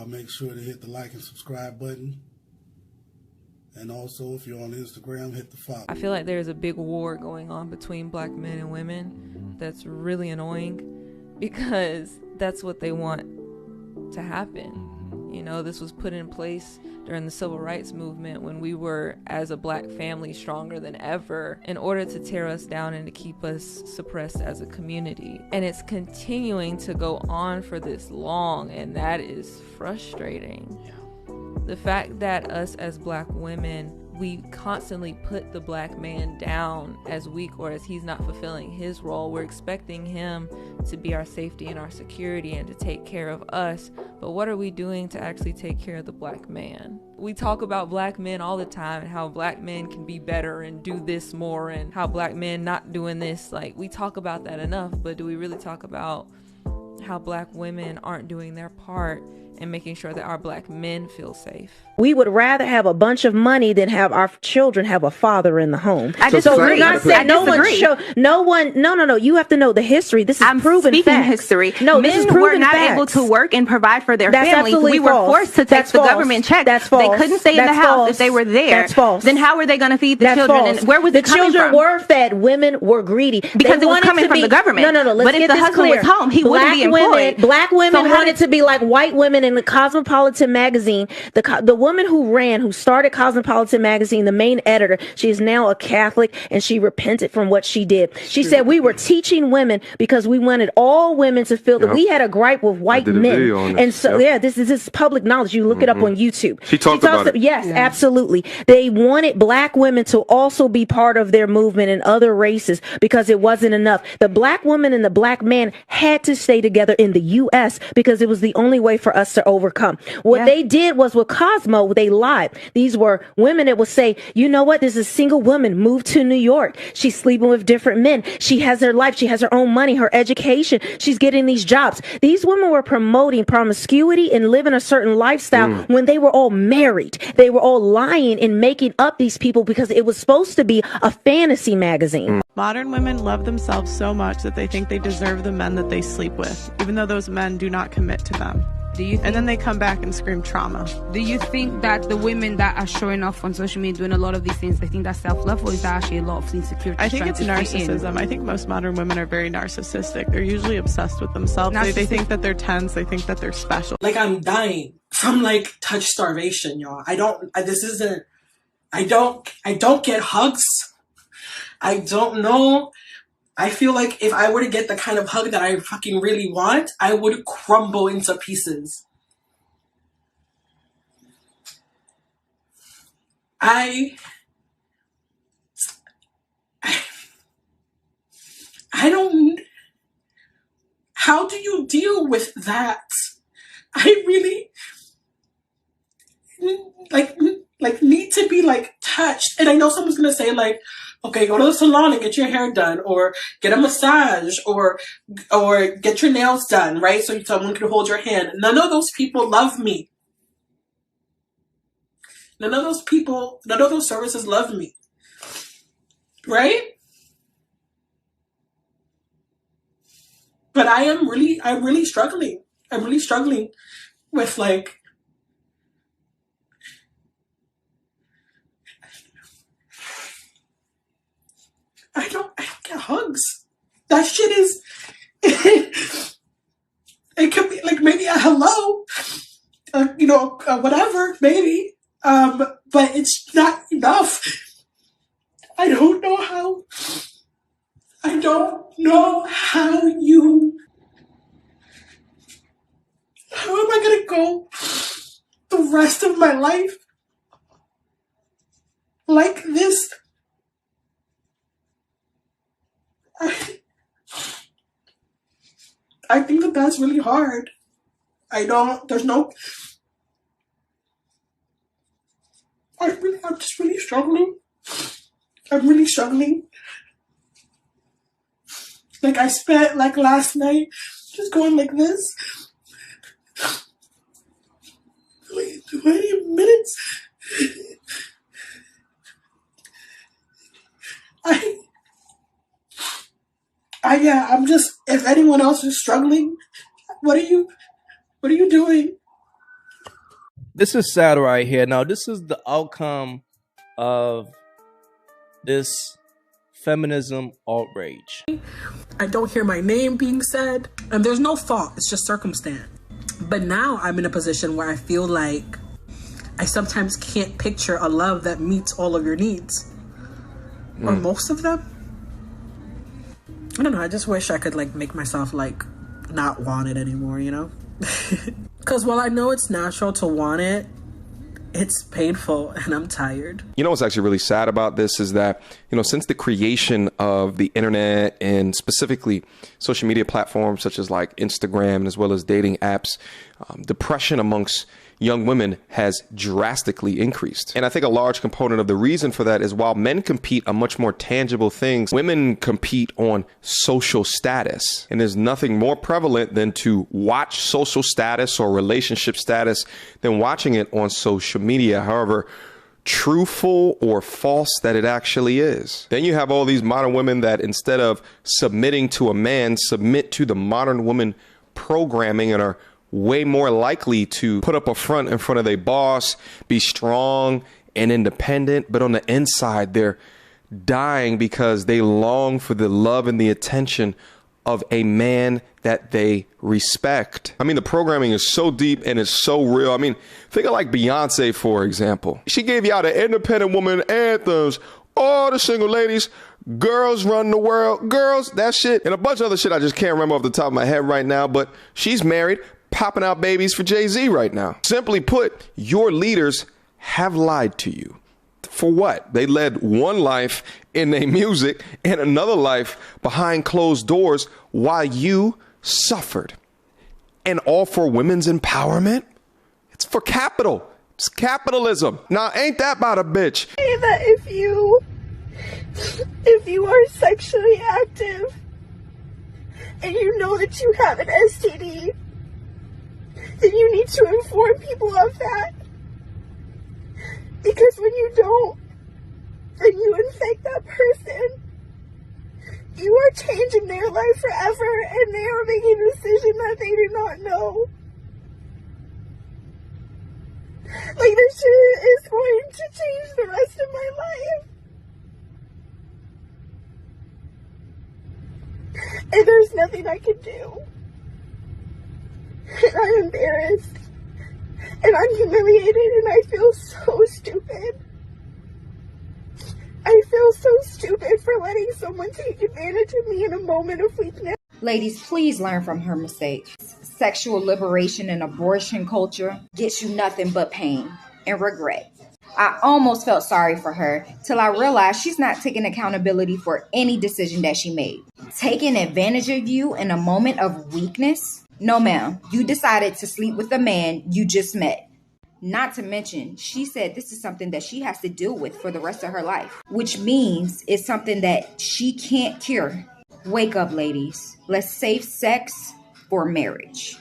Y'all make sure to hit the like and subscribe button. And also, if you're on Instagram, hit the follow. I feel like there's a big war going on between black men and women that's really annoying because that's what they want to happen. You know, this was put in place during the civil rights movement when we were, as a black family, stronger than ever in order to tear us down and to keep us suppressed as a community. And it's continuing to go on for this long, and that is frustrating. The fact that us as black women, we constantly put the black man down as weak or as he's not fulfilling his role. We're expecting him to be our safety and our security and to take care of us. But what are we doing to actually take care of the black man? We talk about black men all the time and how black men can be better and do this more and how black men not doing this. Like, we talk about that enough, but do we really talk about how black women aren't doing their part and making sure that our black men feel safe? We would rather have a bunch of money than have our children have a father in the home. I disagree. So no. You have to know the history. This is proven speaking facts. history. No, men were not able to work and provide for their families. We were forced to take the government check. That's false. They couldn't stay in the house if they were there. That's false. Then how were they going to feed the children? And where was the children were fed? Women were greedy because it was coming from the government. No. But if the husband was home, he wouldn't be employed. Black women wanted to be like white women in the Cosmopolitan magazine. The woman who started Cosmopolitan magazine, the main editor, she is now a Catholic, and she repented from what she did. She said we were teaching women because we wanted all women to feel that we had a gripe with white men. And so, this is public knowledge. You look it up on YouTube. She talked about it. Yes, absolutely. They wanted black women to also be part of their movement and other races because it wasn't enough. The black woman and the black man had to stay together in the U.S. because it was the only way for us to overcome. What they did was with Cosmo, they lied. These were women that would say, you know what? There's a single woman moved to New York. She's sleeping with different men. She has her life. She has her own money, her education. She's getting these jobs. These women were promoting promiscuity and living a certain lifestyle when they were all married. They were all lying and making up these people because it was supposed to be a fantasy magazine. Modern women love themselves so much that they think they deserve the men that they sleep with, even though those men do not commit to them. And then they come back and scream trauma. Do you think that the women that are showing off on social media doing a lot of these things, they think that's self-love, or is that actually a lot of insecurity? I think it's narcissism. I think most modern women are very narcissistic. They're usually obsessed with themselves. They think that they're tense. They think that they're special. Like, I'm dying from like touch starvation, y'all. I don't get hugs. I don't know. I feel like if I were to get the kind of hug that I fucking really want, I would crumble into pieces. I don't... How do you deal with that? I really... like need to be like touched. And I know someone's gonna say like, okay, go to the salon and get your hair done, or get a massage, or get your nails done, right? So someone can hold your hand. None of those people love me. None of those services love me. Right? But I'm really struggling. I'm really struggling with like, I don't get hugs. That shit is, it could be like maybe a hello, whatever, maybe. But it's not enough. I don't know how am I gonna go the rest of my life like this? I think that that's really hard. I'm just really struggling. I'm really struggling. Like, I spent like last night just going like this. Like 20 minutes. I'm just, if anyone else is struggling, what are you doing? This is sad right here. Now, this is the outcome of this feminism outrage. I don't hear my name being said, and there's no fault. It's just circumstance. But now I'm in a position where I feel like I sometimes can't picture a love that meets all of your needs. Or most of them. I don't know. I just wish I could like make myself like not want it anymore, you know? Because while I know it's natural to want it, it's painful and I'm tired. You know what's actually really sad about this is that, you know, since the creation of the internet and specifically social media platforms such as like Instagram and as well as dating apps, depression amongst young women has drastically increased. And I think a large component of the reason for that is while men compete on much more tangible things, women compete on social status. And there's nothing more prevalent than to watch social status or relationship status than watching it on social media, however truthful or false that it actually is. Then you have all these modern women that instead of submitting to a man, submit to the modern woman programming and are way more likely to put up a front in front of their boss, be strong and independent, but on the inside, they're dying because they long for the love and the attention of a man that they respect. I mean, the programming is so deep and it's so real. I mean, think of like Beyonce, for example. She gave you out the independent woman anthems, all the single ladies, girls run the world, girls, that shit, and a bunch of other shit I just can't remember off the top of my head right now, but she's married, popping out babies for Jay-Z right now. Simply put, your leaders have lied to you. For what? They led one life in their music and another life behind closed doors while you suffered. And all for women's empowerment? It's for capital. It's capitalism. Now, ain't that about a bitch? Say that if you are sexually active and you know that you have an STD, then you need to inform people of that. Because when you don't, and you infect that person, you are changing their life forever, and they are making a decision that they do not know. Like, this shit is going to change the rest of my life. And there's nothing I can do. And I'm embarrassed, and I'm humiliated, and I feel so stupid. I feel so stupid for letting someone take advantage of me in a moment of weakness. Ladies, please learn from her mistakes. Sexual liberation and abortion culture gets you nothing but pain and regret. I almost felt sorry for her till I realized she's not taking accountability for any decision that she made. Taking advantage of you in a moment of weakness? No, ma'am. You decided to sleep with a man you just met. Not to mention, she said this is something that she has to deal with for the rest of her life, which means it's something that she can't cure. Wake up, ladies. Let's save sex for marriage.